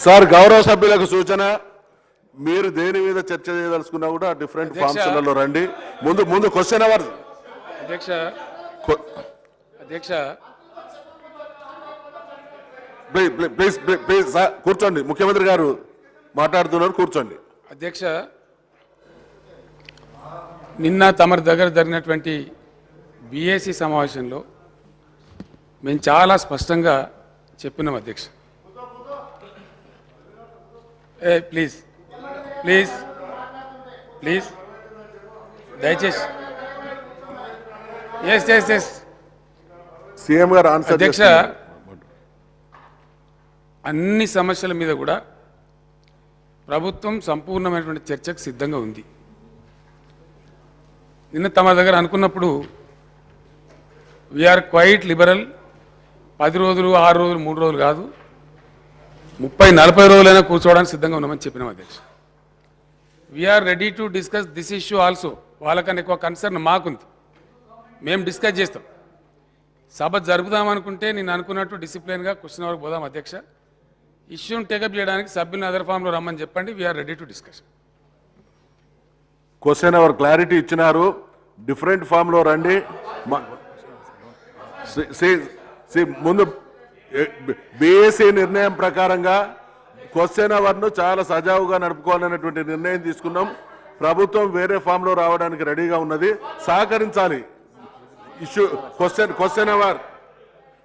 Sir గౌరవ సభ్యులకు సూచన, మీరు దేని మీద చర్చ చేయదలుచుకున్నా కూడా డిఫరెంట్ ఫామ్స్లలో రండి. ముందు క్వశ్చన్ అవర్. అధ్యక్ష ప్లీజ్ ప్లీజ్ కూర్చోండి. ముఖ్యమంత్రి గారు మాట్లాడుతున్నారు, కూర్చోండి. అధ్యక్ష, నిన్న తమరి దగ్గర జరిగినటువంటి బీఏసీ సమావేశంలో మేము చాలా స్పష్టంగా చెప్పినాం అధ్యక్ష. ప్లీజ్ ప్లీజ్ ప్లీజ్ దయచేసి ఎస్ ఎస్ ఎస్ సీఎం గారు ఆన్సర్. అధ్యక్ష, అన్ని సమస్యల మీద కూడా ప్రభుత్వం సంపూర్ణమైనటువంటి చర్చకు సిద్ధంగా ఉంది. నిన్న తమ దగ్గర అనుకున్నప్పుడు వీఆర్ క్వైట్ లిబరల్. 10 రోజులు 6 రోజులు 3 రోజులు కాదు, 30-40 రోజులైనా కూర్చోవడానికి సిద్ధంగా ఉన్నామని చెప్పినాం అధ్యక్ష. We're ready to discuss this issue also. వాళ్ళకన్నా ఎక్కువ కన్సర్న్ మాకుంది, మేము డిస్కస్ చేస్తాం. సభ జరుపుదామనుకుంటే నేను అనుకున్నట్టు డిసిప్లిన్గా క్వశ్చన్ వరకు పోదాం అధ్యక్ష. ఇష్యూని టేకప్ చేయడానికి సభ్యులను అదర్ ఫామ్లో రమ్మని చెప్పండి. We're ready to discuss. Question hour clarity ఇచ్చినారు, డిఫరెంట్ ఫామ్లో రండి. ముందు బీఏసీ నిర్ణయం ప్రకారంగా క్వశ్చన్ అవర్ను చాలా సజావుగా నడుపుకోవాలనేటువంటి నిర్ణయం తీసుకున్నాం. ప్రభుత్వం వేరే ఫామ్లో రావడానికి రెడీగా ఉన్నది, సహకరించాలి. Issue question hour.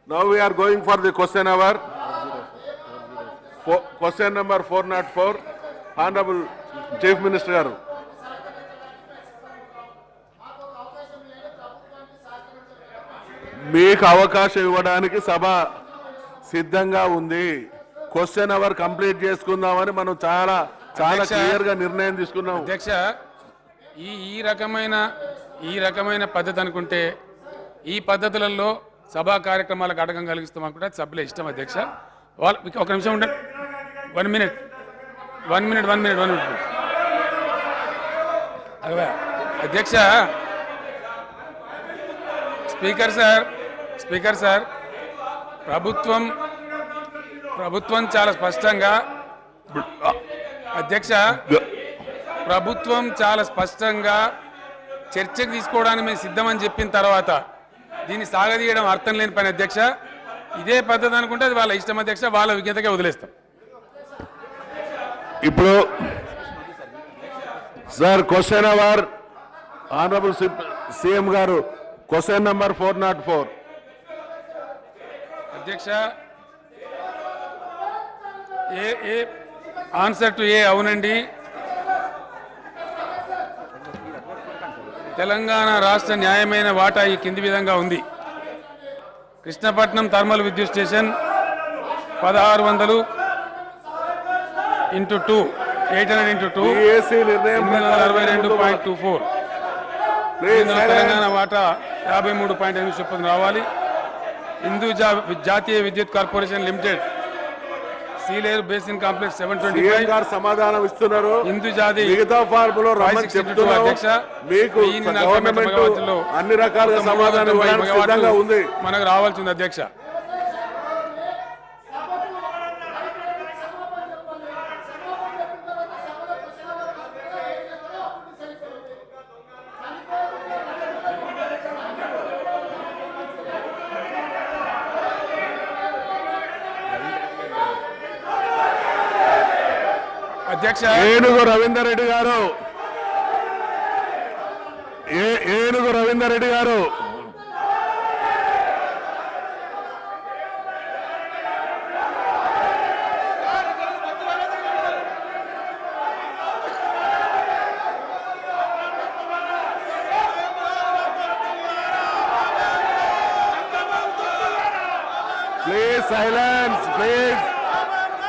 Now we're going for the question hour. Question number 404. Honourable chief minister గారు. మీకు అవకాశం ఇవ్వడానికి సభ సిద్ధంగా ఉంది. క్వశ్చన్ అవర్ కంప్లీట్ చేసుకుందామని మనం చాలా క్లియర్ గా నిర్ణయం తీసుకున్నాం అధ్యక్ష. ఈ రకమైన పద్ధతి అనుకుంటే ఈ పద్ధతులలో సభా కార్యక్రమాలకు ఆటంకం కలిగిస్తాం అనుకుంటే సభ్యుల ఇష్టం అధ్యక్ష. వాళ్ళకి ఒక నిమిషం ఉండండి. 1 మినిట్ అధ్యక్ష. స్పీకర్ సార్ ప్రభుత్వం చాలా స్పష్టంగా అధ్యక్ష, ప్రభుత్వం చాలా స్పష్టంగా చర్చకు తీసుకోవడానికి మేము సిద్ధమని చెప్పిన తర్వాత దీన్ని సాగదీయడం అర్థం లేని పని అధ్యక్ష. ఇదే పద్ధతి అనుకుంటే అది వాళ్ళ ఇష్టం అధ్యక్ష, వాళ్ళ విజ్ఞతగా వదిలేస్తాం. ఇప్పుడు sir question hour. Honourable CM గారు క్వశ్చన్ నంబర్ 404. అధ్యక్ష, ఏ ఆన్సర్ టు ఏ. అవునండి, తెలంగాణ రాష్ట్ర న్యాయమైన వాటా ఈ కింది విధంగా ఉంది. కృష్ణపట్నం థర్మల్ విద్యుత్ స్టేషన్ 1600 × 2 800 × 2 862.24. తెలంగాణ వాటా 53.8 రావాలి. హిందూ జాతీయ విద్యుత్ corporation limited Sileru basin complex 725 సమాధానం ఇస్తున్నారు. హిందూ జాతి మిగతా ఫార్ములో రమ్మని చెప్తున్నారు అధ్యక్ష. మీకు గవర్నమెంట్ అన్ని రకాలుగా సమాధానం ఇవ్వడానికి సిద్ధంగా ఉంది. మనకు రావాల్సింది అధ్యక్ష. అధ్యక్ష, ఏనుగు రవీందర్ రెడ్డి గారు ప్లీజ్ సైలెన్స్.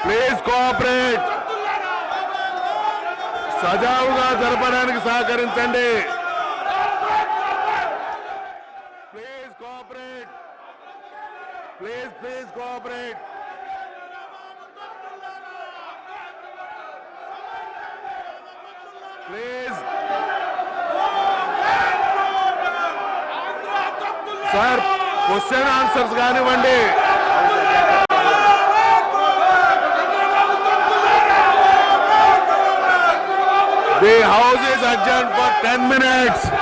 Please cooperate. సజావుగా జరపడానికి సహకరించండి. Please cooperate. Please cooperate. Please sir, question answers కానివ్వండి. The house is adjourned for 10 minutes.